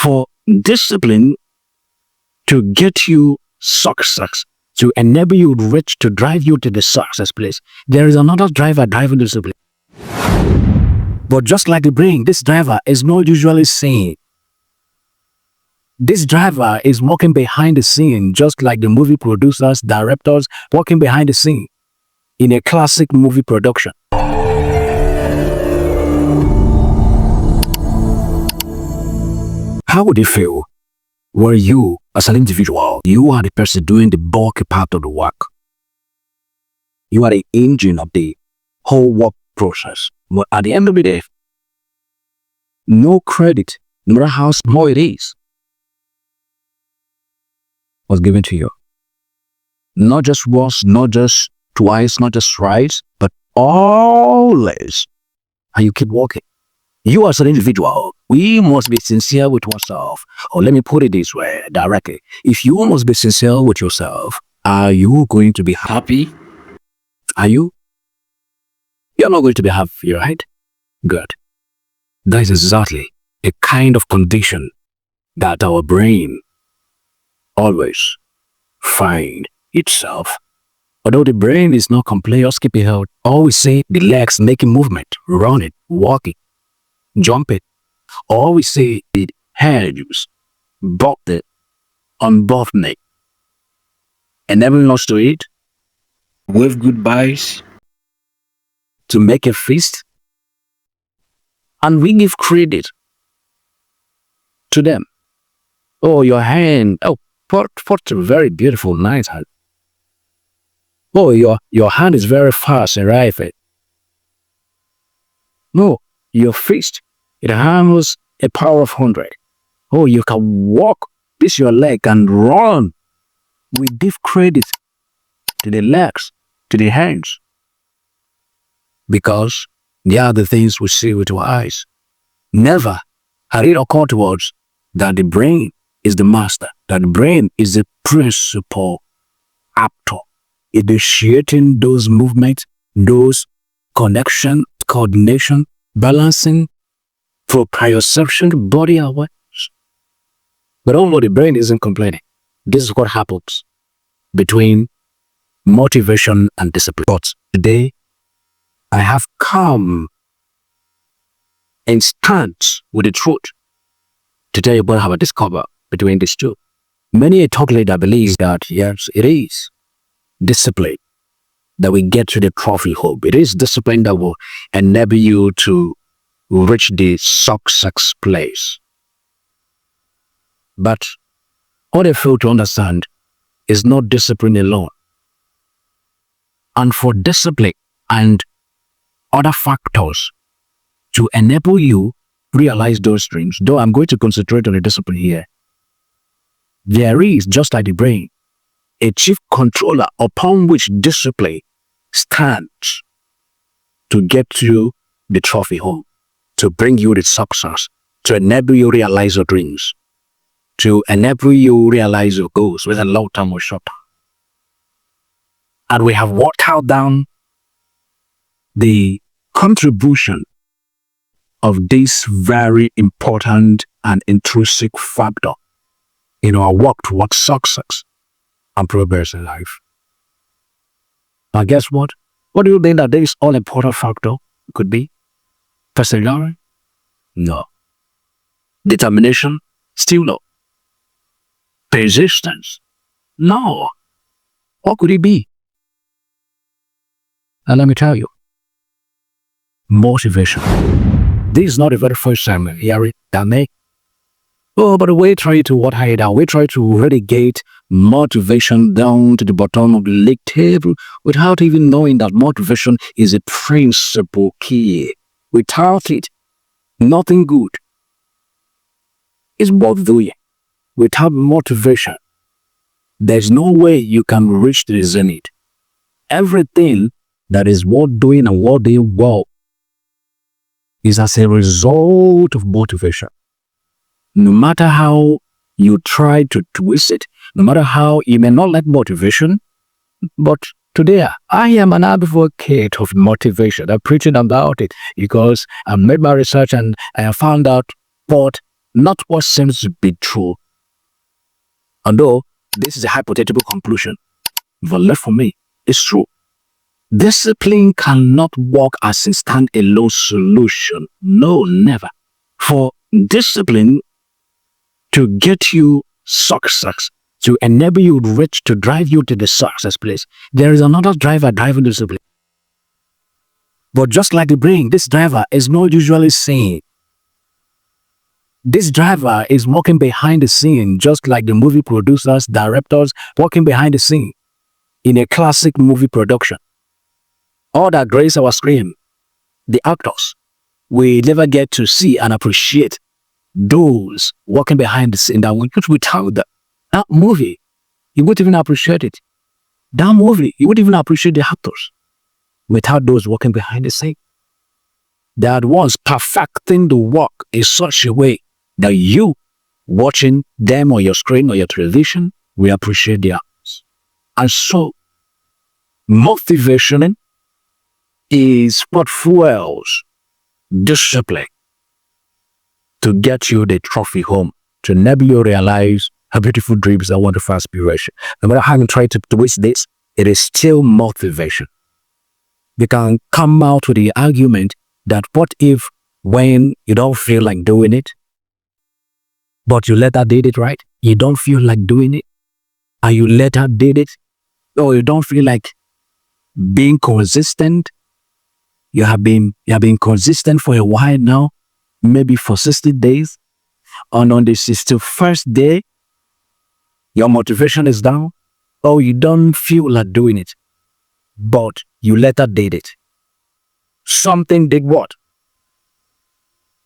For discipline to get you success, to enable you reach, to drive you to the success place, there is another driver driving discipline. But just like the brain, this driver is not usually seen. This driver is working behind the scene, just like the movie producers, directors working behind the scene in a classic movie production. How would it feel where you, as an individual, you are the person doing the bulky part of the work? You are the engine of the whole work process. But at the end of the day, no credit, no matter how small it is, was given to you. Not just once, not just twice, not just thrice, but always. And you keep working. You as an individual, we must be sincere with ourselves. Or let me put it this way, directly. If you must be sincere with yourself, are you going to be happy? Are you? You're not going to be happy, right? Good. That is exactly a kind of condition that our brain always find itself. Although the brain is not complete or skipping out, always say the legs making movement, running, walking, jumping. Always say the hands bumped on both neck. Enabling us to eat, wave goodbyes, to make a feast, and we give credit to them. Oh, your hand. Oh, what a very beautiful, nice hand. Oh, your hand is very fast and right. No, your fist, it has a power of 100. Oh, you can walk this your leg and run. We give credit to the legs, to the hands, because they are the things we see with our eyes. Never had it occurred to us that the brain is the master, that the brain is the principal actor, initiating those movements, those connection, coordination, balancing, proprioception, body awareness. But although the brain isn't complaining, this is what happens between motivation and discipline. But today, I have come and stand with the truth to tell you about how I discover between these two. Many a talk leader believes that, yes, it is discipline that we get to the trophy home. It is discipline that will enable you to reach the success place. But what I fail to understand is not discipline alone. And for discipline and other factors to enable you realize those dreams, though I'm going to concentrate on the discipline here, there is, just like the brain, a chief controller upon which discipline stands to get you the trophy home, to bring you the success, to enable you realize your dreams, to enable you realize your goals, whether long term or short term. And we have worked out down the contribution of this very important and intrinsic factor in our work towards success and progress in life. Now guess what? What do you think that this all-important factor could be? Perseverance? No. Determination? Still no. Persistence? No. What could it be? And let me tell you, motivation. This is not the very first time I hear it that may. Oh, but we try to what hide out. We try to relegate motivation down to the bottom of the league table without even knowing that motivation is a principal key. Without it, nothing good is worth doing. Without motivation, there's no way you can reach the zenith. Everything that is worth doing and worth doing well is as a result of motivation. No matter how you try to twist it, no matter how you may not like motivation, but today I am an advocate of motivation. I'm preaching about it because I made my research and I have found out what not what seems to be true. Although this is a hypothetical conclusion, but left for me, it's true. Discipline cannot work as a standalone solution. No, never. For discipline to get you success, to enable you reach, to drive you to the success place, there is another driver driving discipline. But just like the brain, this driver is not usually seen. This driver is working behind the scene, just like the movie producers, directors working behind the scene in a classic movie production. All that grace our screen, the actors, we never get to see and appreciate those working behind the scene. That without that movie, you wouldn't even appreciate it. That movie, you wouldn't even appreciate the actors without those working behind the scene. That was perfecting the work in such a way that you watching them on your screen or your television will appreciate their acts. And so, motivation is what fuels discipline to get you the trophy home, to enable you realize how beautiful dreams and wonderful aspiration. No matter how you try to twist this, it is still motivation. You can come out with the argument that what if when you don't feel like doing it, but you let her did it, right? You don't feel like doing it, and you let her did it, or you don't feel like being consistent. You have been consistent for a while now, maybe for 60 days, and on the 61st day, your motivation is down, or you don't feel like doing it, but you let her did it. Something did what?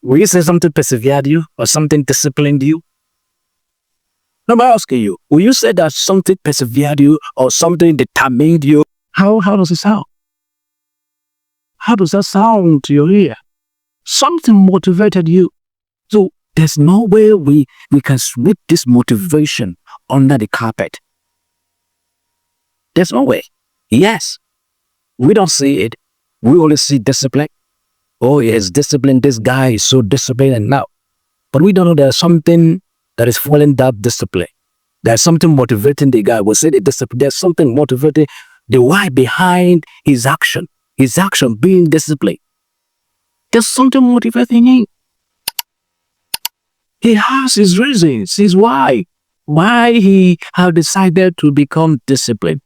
Will you say something persevered you or something disciplined you? No, I'm asking you, will you say that something persevered you or something determined you? How does it sound? How does that sound to your ear? Something motivated you. So there's no way we can sweep this motivation under the carpet. There's no way. Yes, we don't see it. We only see discipline. Oh, yes, discipline. This guy is so disciplined and now. But we don't know there's something that is following that discipline. There's something motivating the guy. We say the discipline. There's something motivating the why behind his action. His action being disciplined. There's something motivating him. He has his reasons, his why he has decided to become disciplined.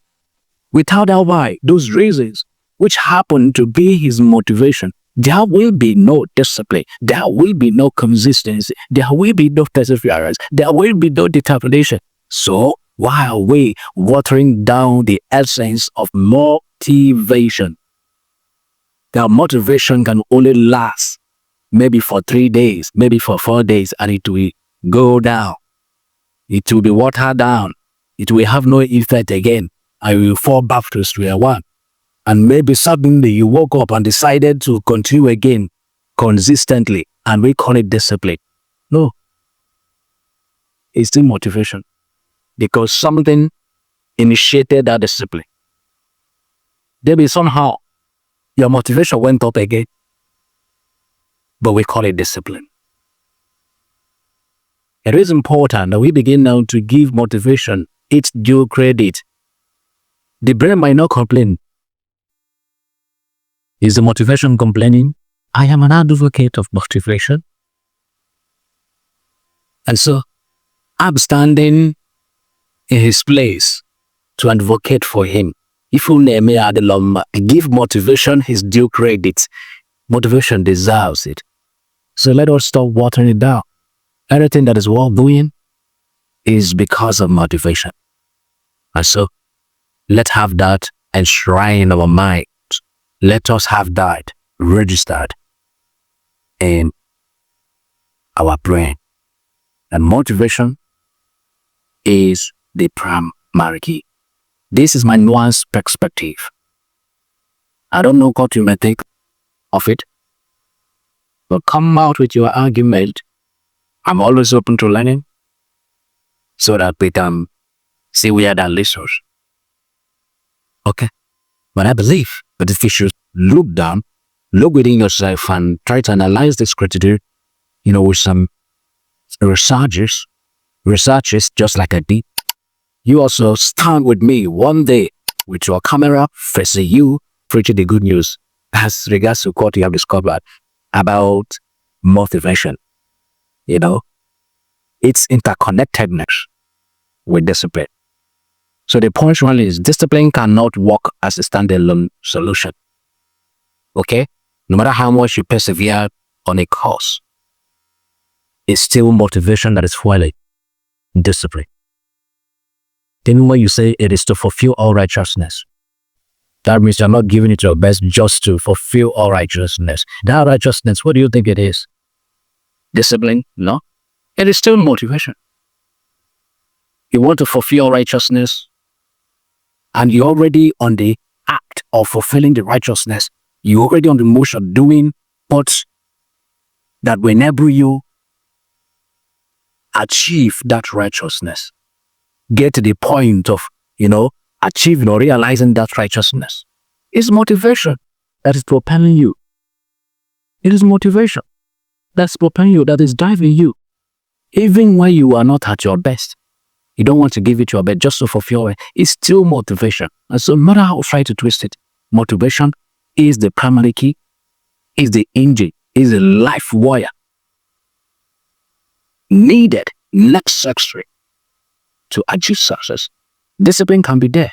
Without that why, those reasons, which happen to be his motivation, there will be no discipline. There will be no consistency. There will be no perseverance. There will be no determination. So, why are we watering down the essence of motivation? That motivation can only last maybe for 3 days, maybe for 4 days, and it will go down. It will be watered down. It will have no effect again. I will fall back to square one. And maybe suddenly you woke up and decided to continue again consistently, and we call it discipline. No. It's still motivation. Because something initiated that discipline. Maybe somehow your motivation went up again, but we call it discipline. It is important that we begin now to give motivation its due credit. The brain might not complain. Is the motivation complaining? I am an advocate of motivation. And so, I'm standing in his place to advocate for him. If you name me Adelom, give motivation his due credit. Motivation deserves it. So let us stop watering it down. Everything that is worth doing is because of motivation. And so, let's have that enshrined in our mind. Let us have that registered in our brain. And motivation is the primary key. This is my nuanced perspective. I don't know what you may think of it, but come out with your argument. I'm always open to learning so that we can see where that leads us. Okay? But I believe that if you should look down, look within yourself and try to analyze this criteria, with some researches, researches just like I did. You also stand with me one day with your camera facing you, preaching the good news as regards to what you have discovered about motivation. You know, it's interconnectedness with discipline. So the point really is discipline cannot work as a standalone solution. Okay? No matter how much you persevere on a course, it's still motivation that is fueling discipline. Then when you say it is to fulfill all righteousness, that means you're not giving it your best just to fulfill all righteousness. That righteousness, what do you think it is? Discipline? No. It is still motivation. You want to fulfill righteousness, and you're already on the act of fulfilling the righteousness. You're already on the motion doing what that will enable you achieve that righteousness. Get to the point of, achieving or realizing that righteousness. It's motivation that is propelling you. It is motivation that's propelling you, that is driving you. Even when you are not at your best, you don't want to give it your best just to fulfill it. It's still motivation. And so no matter how you try to twist it, motivation is the primary key, is the engine, is the life wire needed, necessary to achieve success. Discipline can be there,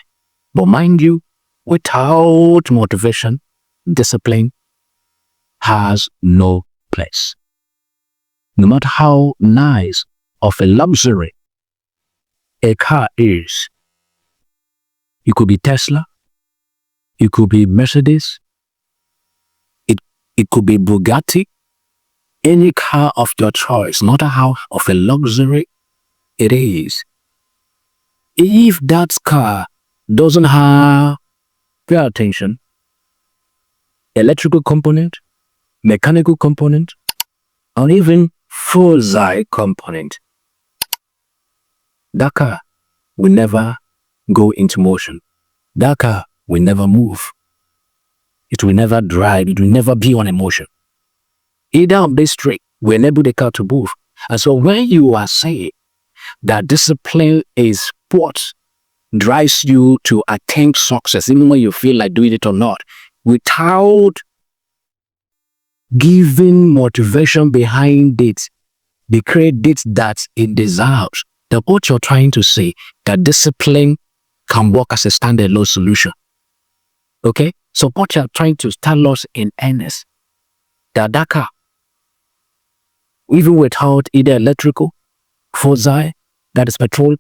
but mind you, without motivation, discipline has no place. No matter how nice of a luxury a car is, it could be Tesla, it could be Mercedes, it could be Bugatti, any car of your choice, no matter how of a luxury it is. If that car doesn't have, pay attention, electrical component, mechanical component, or even fossil component, that car will never go into motion. That car will never move. It will never drive. It will never be on emotion. Either of these three will enable the car to move. And so when you are saying that discipline is what drives you to attain success, even when you feel like doing it or not, without giving motivation behind it, the credit that it deserves, that what you're trying to say, that discipline can work as a standalone solution. Okay? So what you're trying to tell us in earnest, that car, even without either electrical, fossil, that is petrol,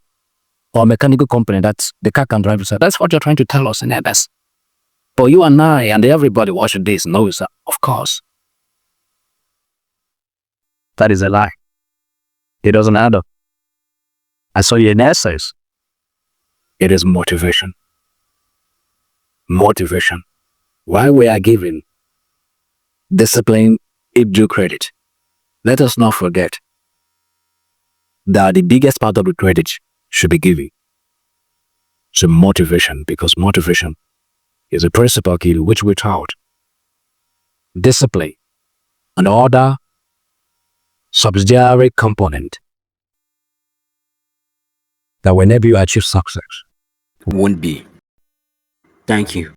or mechanical component, that's the car can drive itself. That's what you're trying to tell us in earnest. But you and I and everybody watching this knows that, of course, that is a lie. It doesn't add up. And so in essence, it is motivation. Motivation. Why we are giving discipline its due credit, let us not forget that the biggest part of the credit should be given to motivation, because motivation is a principal key which without discipline and other subsidiary component that whenever you achieve success won't be. Thank you.